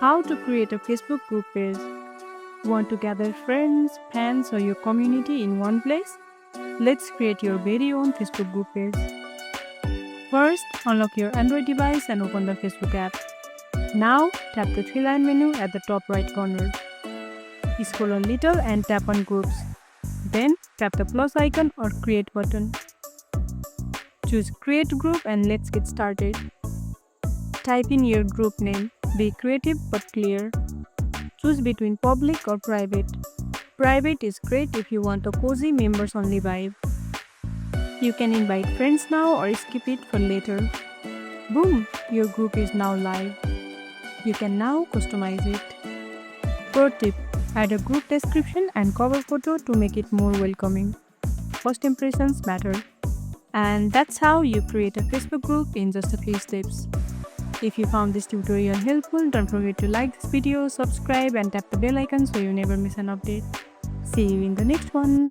How to create a Facebook group page. Want to gather friends, fans, or your community in one place? Let's create your very own Facebook group page. First, unlock your Android device and open the Facebook app. Now, tap the three-line menu at the top right corner. Scroll a little and tap on Groups. Then, tap the plus icon or Create button. Choose Create Group and let's get started. Type in your group name. Be creative but clear. Choose between public or private. Private is great if you want a cozy members-only vibe. You can invite friends now or skip it for later. Boom! Your group is now live. You can now customize it. Pro tip: add a group description and cover photo to make it more welcoming. First impressions matter. And that's how you create a Facebook group in just a few steps. If you found this tutorial helpful, don't forget to like this video, subscribe and tap the bell icon so you never miss an update. See you in the next one.